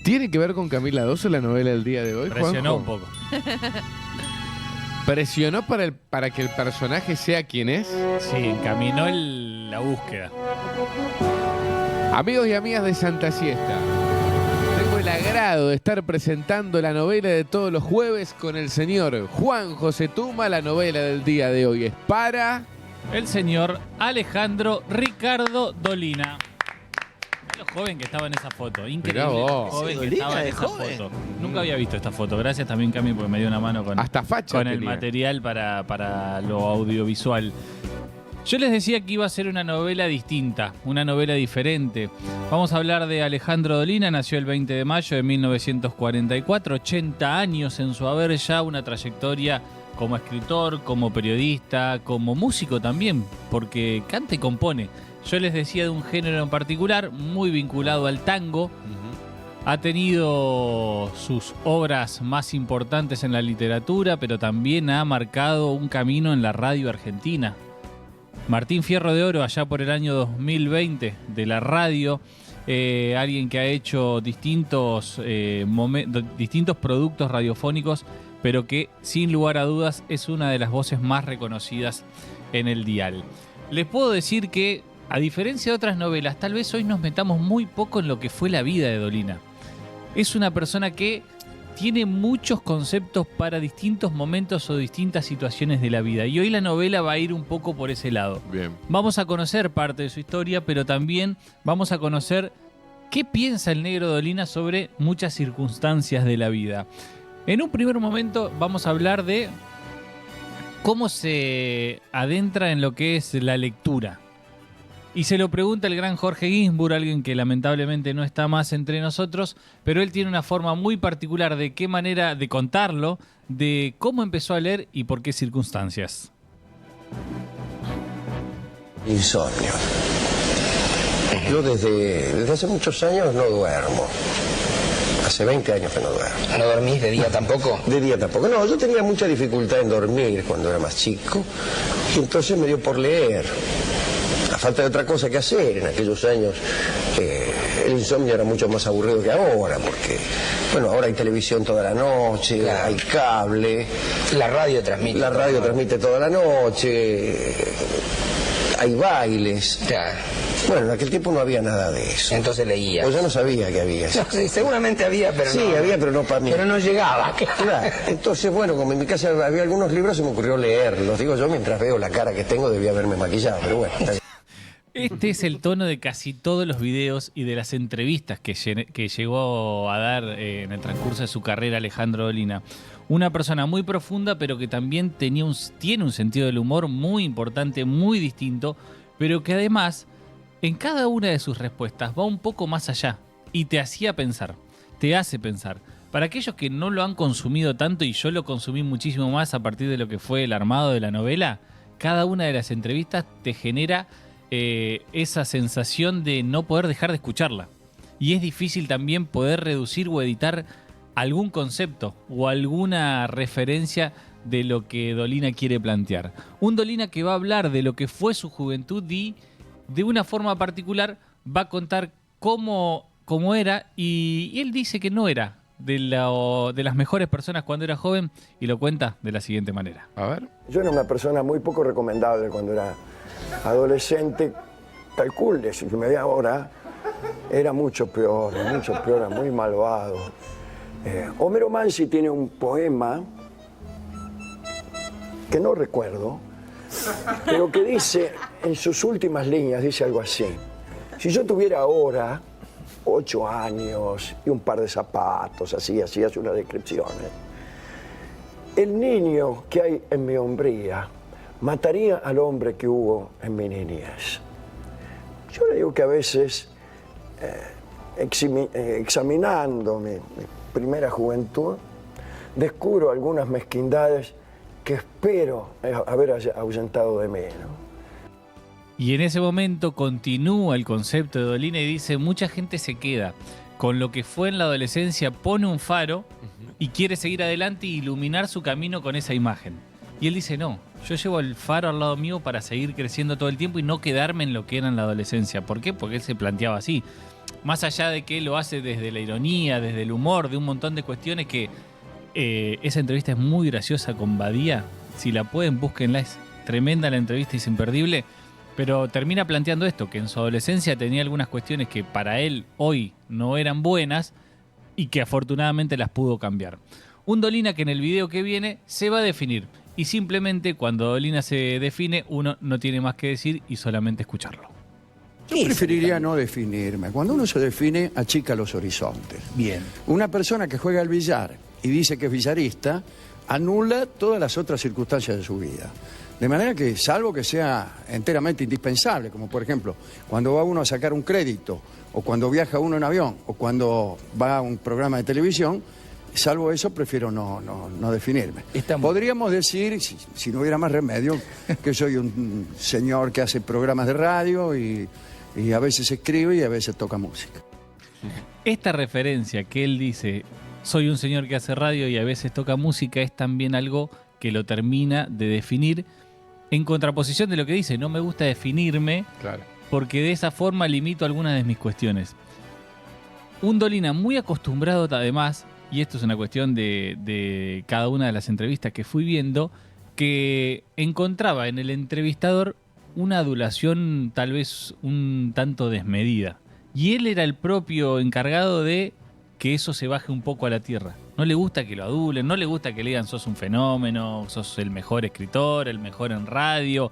¿Tiene que ver con Camila Doso la novela del día de hoy, Presionó Juanjo? un poco. ¿Presionó para que el personaje sea quien es? Sí, encaminó la búsqueda. Amigos y amigas de Santa Siesta, tengo el agrado de estar presentando la novela de todos los jueves con el señor Juan José Tuma. La novela del día de hoy es para... El señor Alejandro Ricardo Dolina. Mirá lo joven que estaba en esa foto. Increíble. Mirá vos. Lo joven que Dolina estaba en de esa joven. foto. Nunca había visto esta foto. Gracias también, Cami, porque me dio una mano con, Hasta facha con el tenía. material para lo audiovisual. Yo les decía que iba a ser una novela distinta, una novela diferente. Vamos a hablar de Alejandro Dolina, nació el 20 de mayo de 1944, 80 años en su haber ya, una trayectoria como escritor, como periodista, como músico también, porque canta y compone. Yo les decía de un género en particular, muy vinculado al tango. Ha tenido sus obras más importantes en la literatura, pero también ha marcado un camino en la radio argentina. Martín Fierro de Oro, allá por el año 2020, de la radio, alguien que ha hecho distintos productos radiofónicos, pero que sin lugar a dudas es una de las voces más reconocidas en el dial. Les puedo decir que, a diferencia de otras novelas, tal vez hoy nos metamos muy poco en lo que fue la vida de Dolina. Es una persona que tiene muchos conceptos para distintos momentos o distintas situaciones de la vida. Y hoy la novela va a ir un poco por ese lado. Bien. Vamos a conocer parte de su historia, pero también vamos a conocer qué piensa el negro Dolina sobre muchas circunstancias de la vida. En un primer momento vamos a hablar de cómo se adentra en lo que es la lectura. Y se lo pregunta el gran Jorge Ginsburg, alguien que lamentablemente no está más entre nosotros, pero él tiene una forma muy particular de qué manera de contarlo, de cómo empezó a leer y por qué circunstancias. Insomnio. Yo desde hace muchos años no duermo. Hace 20 años que no duermo. ¿No dormís de día tampoco? De día tampoco. No, yo tenía mucha dificultad en dormir cuando era más chico. Y entonces me dio por leer. A falta de otra cosa que hacer en aquellos años, el insomnio era mucho más aburrido que ahora, porque, bueno, ahora hay televisión toda la noche, Claro. hay cable, La radio transmite. la radio transmite toda la noche, hay bailes. Claro. Bueno, en aquel tiempo no había nada de eso. Entonces leías. Pues yo no sabía que había eso. No, sí, seguramente había, pero Sí, no. había, pero no para mí. Pero no llegaba. Claro. Entonces, bueno, como en mi casa había algunos libros, se me ocurrió leerlos. Digo yo, mientras veo la cara que tengo, debía haberme maquillado, pero bueno. Está bien. Este es el tono de casi todos los videos y de las entrevistas que llegó a dar en el transcurso de su carrera Alejandro Dolina. Una persona muy profunda, pero que también tiene un sentido del humor muy importante, muy distinto, pero que además, en cada una de sus respuestas va un poco más allá y te hacía pensar, te hace pensar. Para aquellos que no lo han consumido tanto, y yo lo consumí muchísimo más a partir de lo que fue el armado de la novela, cada una de las entrevistas te genera esa sensación de no poder dejar de escucharla. Y es difícil también poder reducir o editar algún concepto o alguna referencia de lo que Dolina quiere plantear. Un Dolina que va a hablar de lo que fue su juventud y de una forma particular va a contar cómo era, y él dice que no era de las mejores personas cuando era joven, y lo cuenta de la siguiente manera. A ver. Yo era una persona muy poco recomendable cuando era adolescente. Calcule, si me ve ahora, era mucho peor, era muy malvado. Homero Mansi tiene un poema que no recuerdo, pero que dice, en sus últimas líneas, dice algo así: si yo tuviera ahora 8 años y un par de zapatos, así hace unas descripciones, el niño que hay en mi hombría mataría al hombre que hubo en mi niñez. Yo le digo que a veces, examinando mi primera juventud, descubro algunas mezquindades que espero haber ahuyentado de mí, ¿no? Y en ese momento continúa el concepto de Dolina y dice, mucha gente se queda con lo que fue en la adolescencia, pone un faro y quiere seguir adelante y iluminar su camino con esa imagen. Y él dice, no, yo llevo el faro al lado mío para seguir creciendo todo el tiempo y no quedarme en lo que era en la adolescencia. ¿Por qué? Porque él se planteaba así. más allá de que lo hace desde la ironía, desde el humor, de un montón de cuestiones que esa entrevista es muy graciosa con Badía. Si la pueden, búsquenla, es tremenda la entrevista y es imperdible. Pero termina planteando esto, que en su adolescencia tenía algunas cuestiones que para él hoy no eran buenas y que afortunadamente las pudo cambiar. Un Dolina que en el video que viene se va a definir. Y simplemente cuando Dolina se define, uno no tiene más que decir y solamente escucharlo. Yo preferiría no definirme. Cuando uno se define, achica los horizontes. Bien. Una persona que juega al billar y dice que es billarista, anula todas las otras circunstancias de su vida. De manera que, salvo que sea enteramente indispensable, como por ejemplo, cuando va uno a sacar un crédito, o cuando viaja uno en avión, o cuando va a un programa de televisión, salvo eso, prefiero no definirme. Podríamos decir, si no hubiera más remedio, que soy un señor que hace programas de radio y a veces escribe y a veces toca música. Esta referencia que él dice, soy un señor que hace radio y a veces toca música, es también algo que lo termina de definir en contraposición de lo que dice, no me gusta definirme, Claro. porque de esa forma limito algunas de mis cuestiones. Un Dolina muy acostumbrado además, y esto es una cuestión de cada una de las entrevistas que fui viendo, que encontraba en el entrevistador una adulación tal vez un tanto desmedida. Y él era el propio encargado de que eso se baje un poco a la tierra. No le gusta que lo adulen, no le gusta que le digan sos un fenómeno, sos el mejor escritor, el mejor en radio.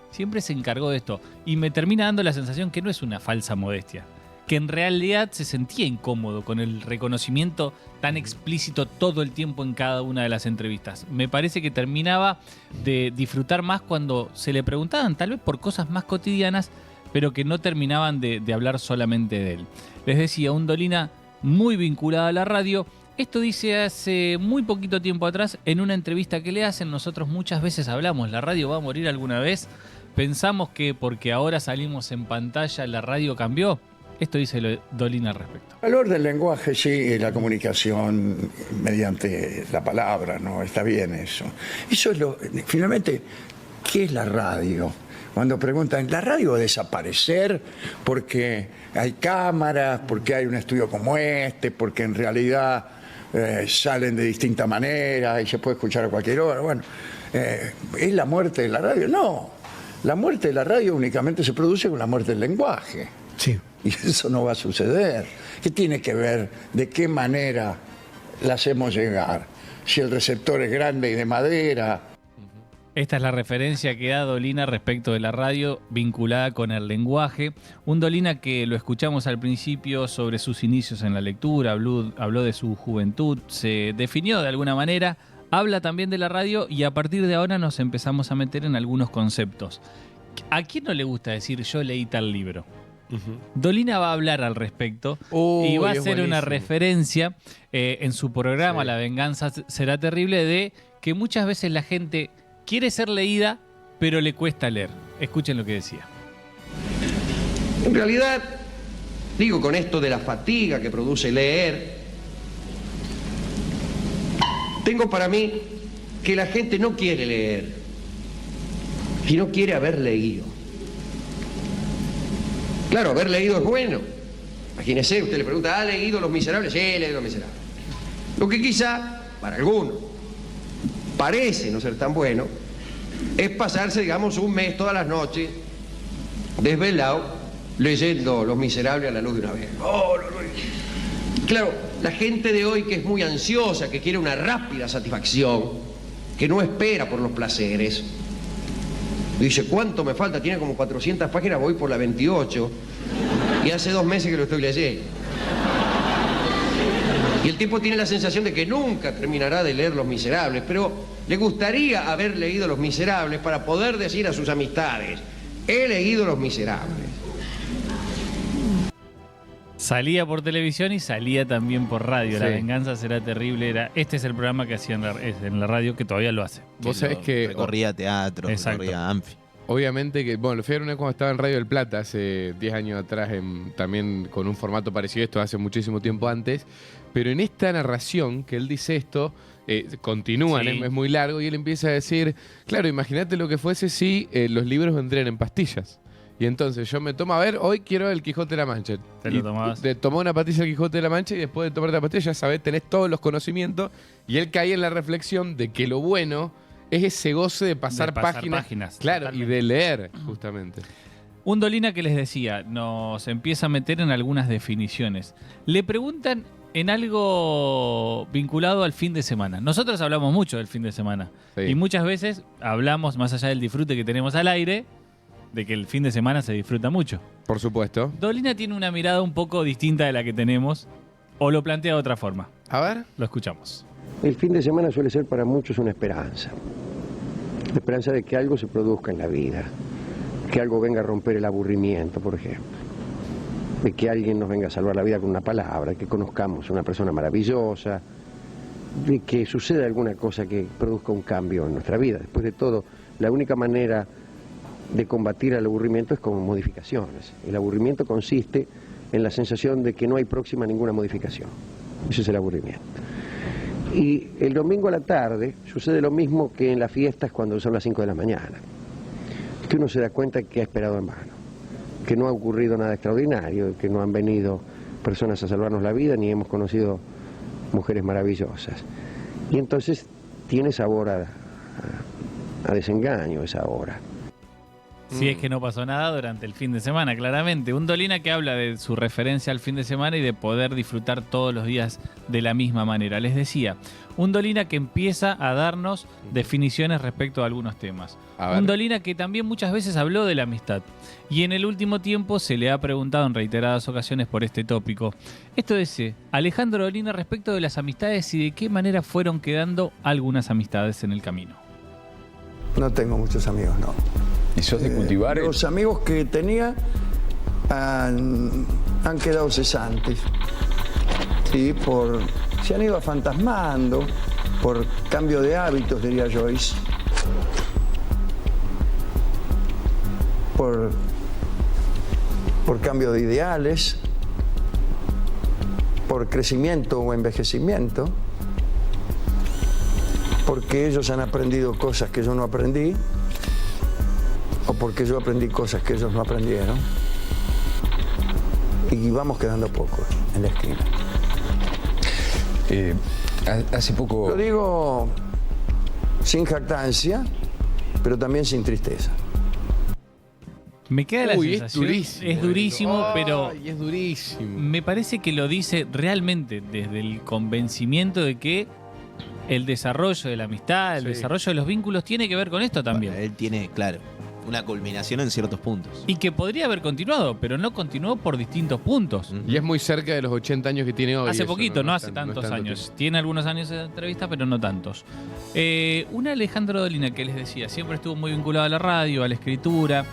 Siempre se encargó de esto. Y me termina dando la sensación que no es una falsa modestia, que en realidad se sentía incómodo con el reconocimiento tan explícito todo el tiempo en cada una de las entrevistas. Me parece que terminaba de disfrutar más cuando se le preguntaban, tal vez por cosas más cotidianas, pero que no terminaban de hablar solamente de él. Les decía, un Dolina muy vinculado a la radio. Esto dice hace muy poquito tiempo atrás en una entrevista que le hacen. Nosotros muchas veces hablamos, ¿la radio va a morir alguna vez? ¿Pensamos que porque ahora salimos en pantalla la radio cambió? Esto dice Dolina al respecto. El valor del lenguaje, sí, la comunicación mediante la palabra, ¿no? Está bien eso. Eso es lo... Finalmente, ¿qué es la radio? Cuando preguntan, ¿la radio va a desaparecer porque hay cámaras, porque hay un estudio como este, porque en realidad salen de distinta manera y se puede escuchar a cualquier hora? Bueno, ¿es la muerte de la radio? No, la muerte de la radio únicamente se produce con la muerte del lenguaje. Sí. Y eso no va a suceder. ¿Qué tiene que ver? ¿De qué manera la hacemos llegar? Si el receptor es grande y de madera. Esta es la referencia que da Dolina respecto de la radio vinculada con el lenguaje. Un Dolina que lo escuchamos al principio sobre sus inicios en la lectura, habló de su juventud, se definió de alguna manera, habla también de la radio y a partir de ahora nos empezamos a meter en algunos conceptos. ¿A quién no le gusta decir yo leí tal libro? Dolina va a hablar al respecto y va a hacer una referencia en su programa, sí, La venganza será terrible, de que muchas veces la gente quiere ser leída, pero le cuesta leer. Escuchen lo que decía. En realidad, digo, con esto de la fatiga que produce leer, tengo para mí que la gente no quiere leer, sino quiere haber leído. Claro, haber leído es bueno. Imagínese, usted le pregunta, ¿ha leído Los Miserables? Sí, he leído Los Miserables. Lo que quizá, para algunos, parece no ser tan bueno, es pasarse, digamos, un mes todas las noches desvelado leyendo Los Miserables a la luz de una vela. Claro, la gente de hoy que es muy ansiosa, que quiere una rápida satisfacción, que no espera por los placeres, dice, ¿cuánto me falta? Tiene como 400 páginas, voy por la 28 y hace 2 meses que lo estoy leyendo. Y el tipo tiene la sensación de que nunca terminará de leer Los Miserables, pero le gustaría haber leído Los Miserables para poder decir a sus amistades, he leído Los Miserables. Salía por televisión y salía también por radio. Sí. La venganza será terrible. Este es el programa que hacía en la radio, que todavía lo hace. Vos sabés que recorría teatro, recorría Anfi. Obviamente que, bueno, lo fui a ver una vez cuando estaba en Radio del Plata, hace 10 años atrás, también con un formato parecido a esto, hace muchísimo tiempo antes, pero en esta narración que él dice esto, continúan, sí, es muy largo, y él empieza a decir, claro, imagínate lo que fuese si los libros vendrían en pastillas. Y entonces yo me tomo, a ver, hoy quiero el Quijote de la Mancha. Te lo tomabas. Te tomó una pastilla del Quijote de la Mancha y después de tomarte la pastilla ya sabés, tenés todos los conocimientos. Y él caía en la reflexión de que lo bueno es ese goce de pasar, páginas. Claro, totalmente. y de leer, justamente. Un Dolina que les decía, nos empieza a meter en algunas definiciones. Le preguntan en algo vinculado al fin de semana. Nosotros hablamos mucho del fin de semana. Sí. Y muchas veces hablamos, más allá del disfrute que tenemos al aire, de que el fin de semana se disfruta mucho. Por supuesto. Dolina tiene una mirada un poco distinta de la que tenemos, o lo plantea de otra forma. A ver. Lo escuchamos. El fin de semana suele ser para muchos una esperanza. La esperanza de que algo se produzca en la vida, que algo venga a romper el aburrimiento, por ejemplo. De que alguien nos venga a salvar la vida con una palabra, que conozcamos una persona maravillosa, de que suceda alguna cosa que produzca un cambio en nuestra vida. Después de todo, la única manera de combatir al aburrimiento es con modificaciones. El aburrimiento consiste en la sensación de que no hay próxima ninguna modificación. Ese es el aburrimiento. Y el domingo a la tarde sucede lo mismo que en las fiestas cuando son las 5 de la mañana. Que uno se da cuenta que ha esperado en vano, que no ha ocurrido nada extraordinario, que no han venido personas a salvarnos la vida, ni hemos conocido mujeres maravillosas. Y entonces tiene sabor a desengaño esa hora. Si es que no pasó nada durante el fin de semana, claramente. Un Dolina que habla de su referencia al fin de semana y de poder disfrutar todos los días de la misma manera. Les decía, un Dolina que empieza a darnos definiciones respecto a algunos temas. A ver. Un Dolina que también muchas veces habló de la amistad. Y en el último tiempo se le ha preguntado en reiteradas ocasiones por este tópico. Esto dice Alejandro Dolina respecto de las amistades y de qué manera fueron quedando algunas amistades en el camino. No tengo muchos amigos, no. ¿Y sos de cultivar? Los amigos que tenía han quedado cesantes. Sí, se han ido afantasmando por cambio de hábitos, diría Joyce. Por cambio de ideales, por crecimiento o envejecimiento, porque ellos han aprendido cosas que yo no aprendí, o porque yo aprendí cosas que ellos no aprendieron, y vamos quedando pocos en la esquina. Hace poco... Lo digo sin jactancia, pero también sin tristeza. Me queda la Uy, sensación, es durísimo. pero Ay, es durísimo. me parece que lo dice realmente desde el convencimiento de que el desarrollo de la amistad, el Sí. desarrollo de los vínculos tiene que ver con esto también. Bueno, él tiene, claro, una culminación en ciertos puntos. Y que podría haber continuado, pero no continuó por distintos puntos. Y es muy cerca de los 80 años que tiene hoy. Hace eso, poquito, no es hace tan- no es tantos tanto años. tiempo. Tiene algunos años de entrevista, pero no tantos. Un Alejandro Dolina que les decía, siempre estuvo muy vinculado a la radio, a la escritura.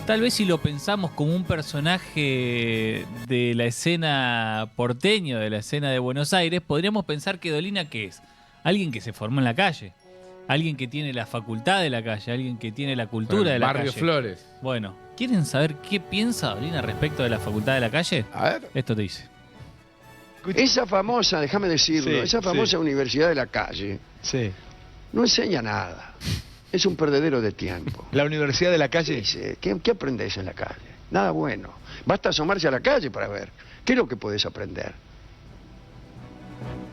Tal vez si lo pensamos como un personaje de la escena porteño, de la escena de Buenos Aires, podríamos pensar que Dolina, ¿qué es? Alguien que se formó en la calle. Alguien que tiene la facultad de la calle, alguien que tiene la cultura de la Barrio calle. Flores. Bueno, ¿quieren saber qué piensa Dolina respecto de la facultad de la calle? A ver. Esto te dice. Esa famosa, déjame decirlo, Sí, esa famosa universidad de la calle Sí. no enseña nada. Es un perdedero de tiempo. La Universidad de la Calle. Dice, ¿qué aprendes en la calle? Nada bueno. Basta asomarse a la calle para ver. ¿Qué es lo que podés aprender?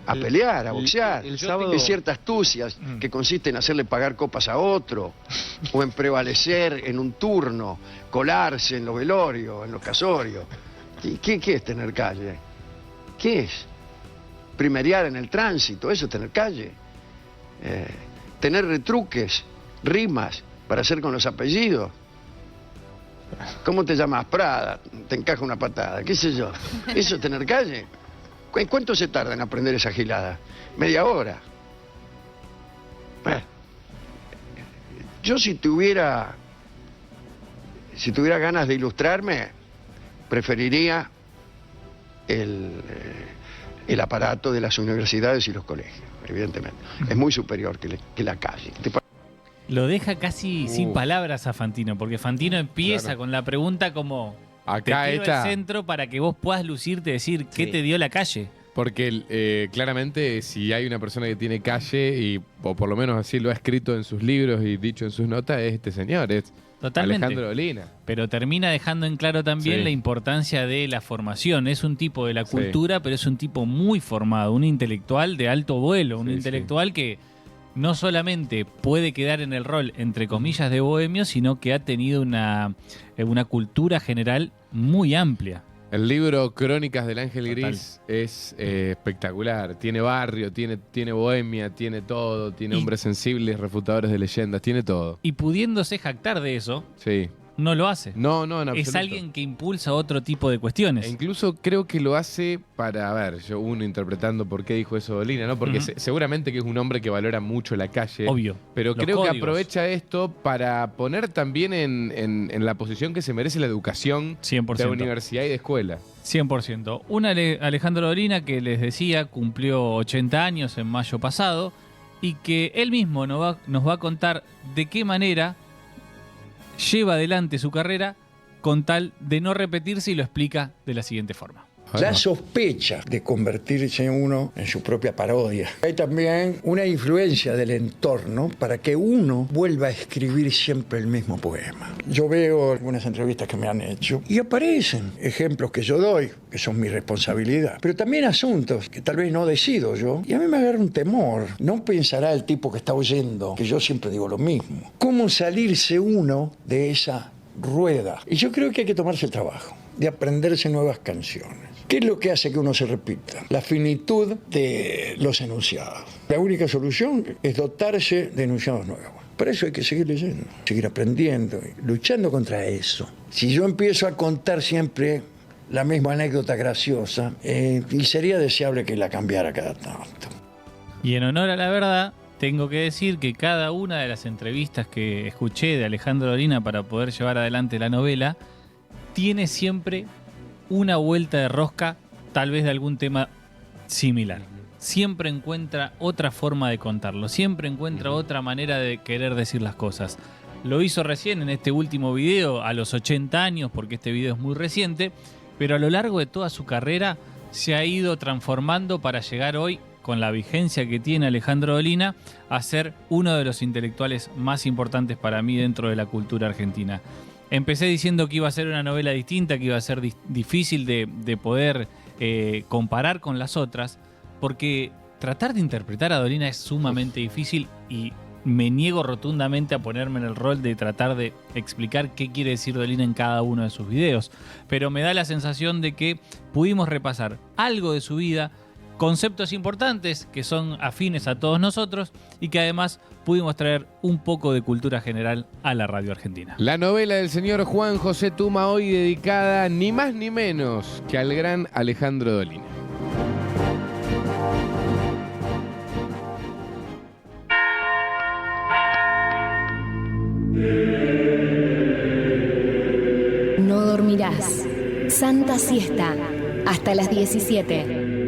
A pelear, a boxear. el sábado- Es cierta astucia que consiste en hacerle pagar copas a otro, o en prevalecer en un turno, colarse en los velorios, en los casorios. ¿Qué es tener calle? ¿Qué es? Primerear en el tránsito, eso es tener calle. Tener retruques, rimas para hacer con los apellidos. ¿Cómo te llamas? Prada, te encaja una patada, qué sé yo. ¿Eso es tener calle? ¿En cuánto se tarda en aprender esa gilada? Media hora. Bueno, yo si tuviera ganas de ilustrarme, preferiría el aparato de las universidades y los colegios, evidentemente. Es muy superior que la calle. Lo deja casi sin palabras a Fantino, porque Fantino empieza Claro. con la pregunta como Acá te tiro está. el centro para que vos puedas lucirte y decir qué Sí. te dio la calle. Porque claramente si hay una persona que tiene calle, o por lo menos así lo ha escrito en sus libros y dicho en sus notas, es este señor. Es Totalmente. Alejandro Dolina. Pero termina dejando en claro también Sí. la importancia de la formación. Es un tipo de la Sí. cultura, pero es un tipo muy formado, un intelectual de alto vuelo, un Sí, intelectual que no solamente puede quedar en el rol, entre comillas, de bohemio, sino que ha tenido una cultura general muy amplia. El libro Crónicas del Ángel Total. Gris es espectacular. Tiene barrio, tiene bohemia, tiene todo, tiene Y- hombres sensibles, refutadores de leyendas, tiene todo. Y pudiéndose jactar de eso, Sí. no lo hace. No, en Es absoluto. alguien que impulsa otro tipo de cuestiones. E incluso creo que lo hace para, a ver, uno interpretando por qué dijo eso Dolina, ¿no? Porque Ujú. seguramente que es un hombre que valora mucho la calle. Obvio. Pero Los creo que códigos. aprovecha esto para poner también en la posición que se merece la educación 100%. de universidad y de escuela. 100%. Un Alejandro Dolina que les decía cumplió 80 años en mayo pasado y que él mismo nos va a contar de qué manera lleva adelante su carrera con tal de no repetirse y lo explica de la siguiente forma. La sospecha de convertirse uno en su propia parodia. Hay también una influencia del entorno para que uno vuelva a escribir siempre el mismo poema. Yo veo algunas entrevistas que me han hecho y aparecen ejemplos que yo doy, que son mi responsabilidad, pero también asuntos que tal vez no decido yo. Y a mí me agarra un temor. No pensará el tipo que está oyendo que yo siempre digo lo mismo. ¿Cómo salirse uno de esa rueda? Y yo creo que hay que tomarse el trabajo de aprenderse nuevas canciones. ¿Qué es lo que hace que uno se repita? La finitud de los enunciados. La única solución es dotarse de enunciados nuevos. Para eso hay que seguir leyendo, seguir aprendiendo, luchando contra eso. Si yo empiezo a contar siempre la misma anécdota graciosa, y sería deseable que la cambiara cada tanto. Y en honor a la verdad, tengo que decir que cada una de las entrevistas que escuché de Alejandro Dolina para poder llevar adelante la novela tiene siempre una vuelta de rosca, tal vez de algún tema similar. Siempre encuentra otra forma de contarlo, siempre encuentra otra manera de querer decir las cosas. Lo hizo recién en este último video, a los 80 años, porque este video es muy reciente, pero a lo largo de toda su carrera se ha ido transformando para llegar hoy, con la vigencia que tiene Alejandro Dolina, a ser uno de los intelectuales más importantes para mí dentro de la cultura argentina. Empecé diciendo que iba a ser una novela distinta, que iba a ser difícil de poder comparar con las otras, porque tratar de interpretar a Dolina es sumamente difícil y me niego rotundamente a ponerme en el rol de tratar de explicar qué quiere decir Dolina en cada uno de sus videos. Pero me da la sensación de que pudimos repasar algo de su vida, conceptos importantes que son afines a todos nosotros y que además pudimos traer un poco de cultura general a la radio argentina. La novela del señor Juan José Tuma, hoy dedicada ni más ni menos que al gran Alejandro Dolina. No dormirás. Santa siesta. Hasta las 17.